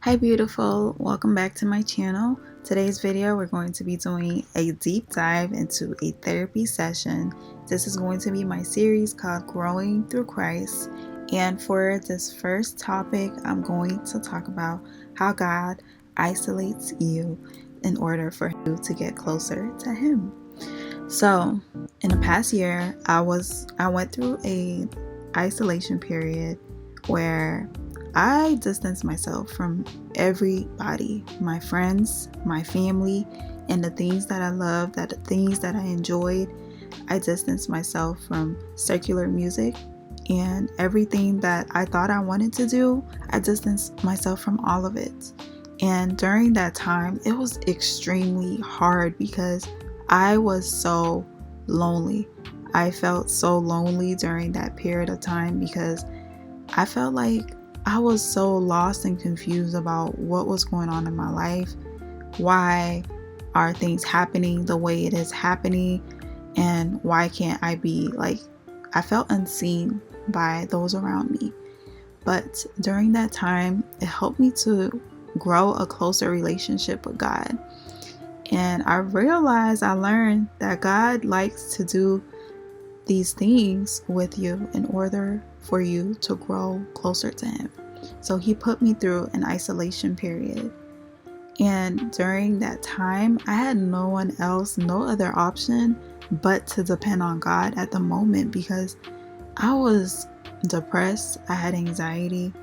Hi beautiful, welcome back to my channel. Today's video we're going to be doing a deep dive into a therapy session. This is going to be my series called Growing Through Christ, and for this first topic I'm going to talk about how God isolates you in order for you to get closer to Him. So in the past year I went through a isolation period where I distanced myself from everybody, my friends, my family, and the things that I loved, the things that I enjoyed. I distanced myself from secular music and everything that I thought I wanted to do. I distanced myself from all of it. And during that time, it was extremely hard because I was so lonely. I felt so lonely during that period of time because I felt like I was so lost and confused about what was going on in my life. Why are things happening the way it is happening? And why can't I be like, I felt unseen by those around me. But during that time, it helped me to grow a closer relationship with God. And I learned that God likes to do these things with you in order for you to grow closer to Him. So He put me through an isolation period. And during that time, I had no other option but to depend on God at the moment because I was depressed, I had anxiety,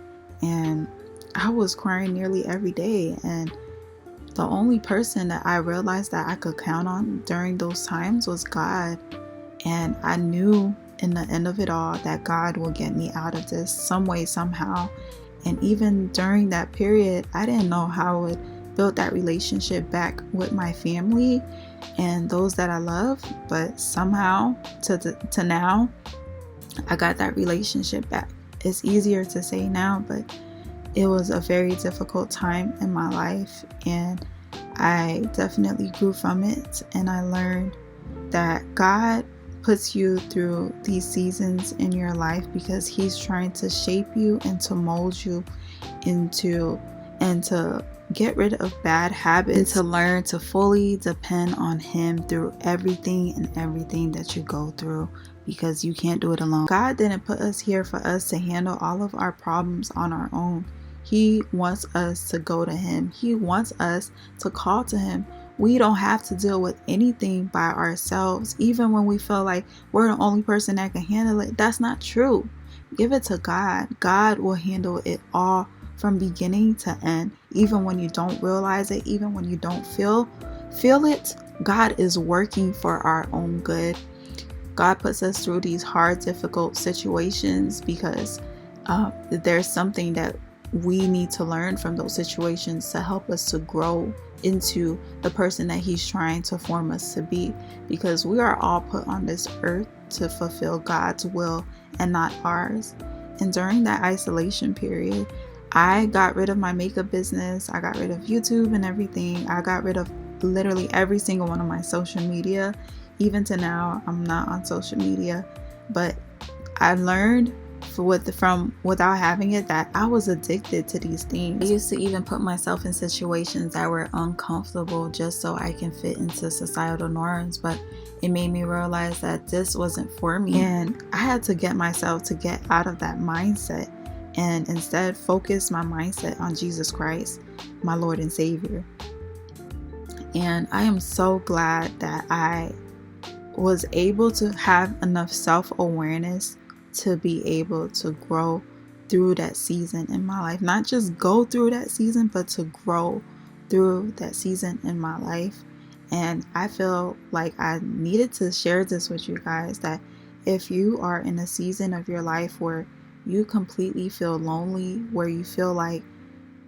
and I was crying nearly every day. And the only person that I realized that I could count on during those times was God. And I knew in the end of it all that God will get me out of this some way, somehow. And even during that period, I didn't know how I would build that relationship back with my family and those that I love. But somehow to now, I got that relationship back. It's easier to say now, but it was a very difficult time in my life. And I definitely grew from it. And I learned that God puts you through these seasons in your life because He's trying to shape you and to mold you and to get rid of bad habits and to learn to fully depend on Him through everything that you go through, because you can't do it alone. God didn't put us here for us to handle all of our problems on our own. He wants us to go to Him. He wants us to call to Him. We don't have to deal with anything by ourselves, even when we feel like we're the only person that can handle it. That's not true. Give it to God. God will handle it all from beginning to end. Even when you don't realize it, even when you don't feel it, God is working for our own good. God puts us through these hard, difficult situations because there's something that we need to learn from those situations to help us to grow into the person that He's trying to form us to be, because we are all put on this earth to fulfill God's will and not ours. And during that isolation period, I got rid of my makeup business. I got rid of YouTube and everything. I got rid of literally every single one of my social media. Even to now, I'm not on social media, but I learned from without having it that I was addicted to these things. I used to even put myself in situations that were uncomfortable just so I can fit into societal norms, but it made me realize that this wasn't for me, and I had to get myself to get out of that mindset and instead focus my mindset on Jesus Christ, my Lord and Savior. And I am so glad that I was able to have enough self-awareness to be able to grow through that season in my life. Not just go through that season, but to grow through that season in my life. And I feel like I needed to share this with you guys, that if you are in a season of your life where you completely feel lonely, where you feel like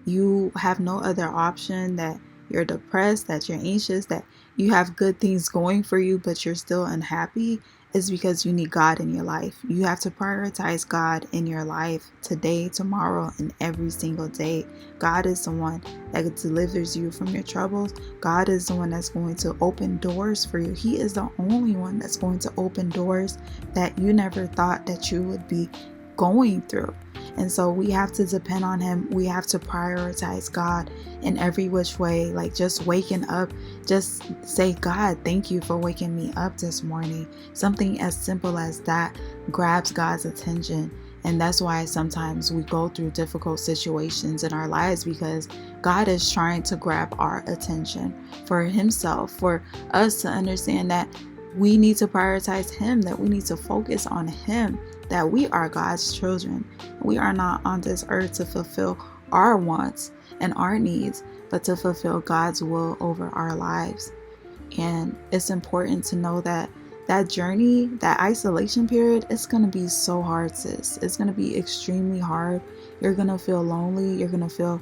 you have no other option, that you're depressed, that you're anxious, that you have good things going for you, but you're still unhappy, is because you need God in your life. You have to prioritize God in your life today, tomorrow, and every single day. God is the one that delivers you from your troubles. God is the one that's going to open doors for you. He is the only one that's going to open doors that you never thought that you would be going through. And so we have to depend on him. We have to prioritize God in every which way. Like just waking up, just say, God, thank you for waking me up this morning. Something as simple as that grabs God's attention. And that's why sometimes we go through difficult situations in our lives, because God is trying to grab our attention for himself, for us to understand that we need to prioritize him, that we need to focus on him, that we are God's children. We are not on this earth to fulfill our wants and our needs, but to fulfill God's will over our lives. And it's important to know that that journey, that isolation period, it's going to be so hard, sis. It's going to be extremely hard. You're going to feel lonely. You're going to feel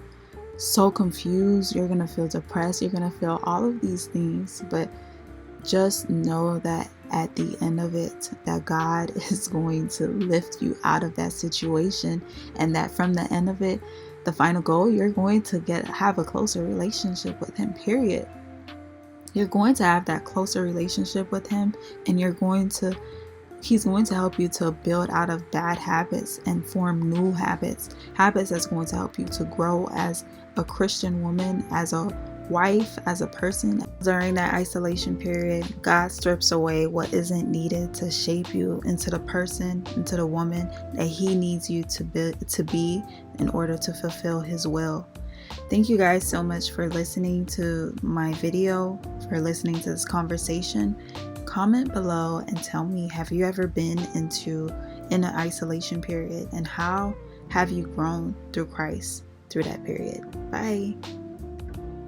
so confused. You're going to feel depressed. You're going to feel all of these things. But just know that at the end of it, that God is going to lift you out of that situation, and that from the end of it, the final goal, you're going to have a closer relationship with him, period. You're going to have that closer relationship with him, and he's going to help you to build out of bad habits and form new habits that's going to help you to grow as a Christian woman, as a wife, as a person. During that isolation period, God strips away what isn't needed to shape you into the person, into the woman that he needs you to be in order to fulfill his will. Thank you guys so much for listening to my video, for listening to this conversation. Comment below and tell me, have you ever been in an isolation period, and how have you grown through Christ through that period? Bye.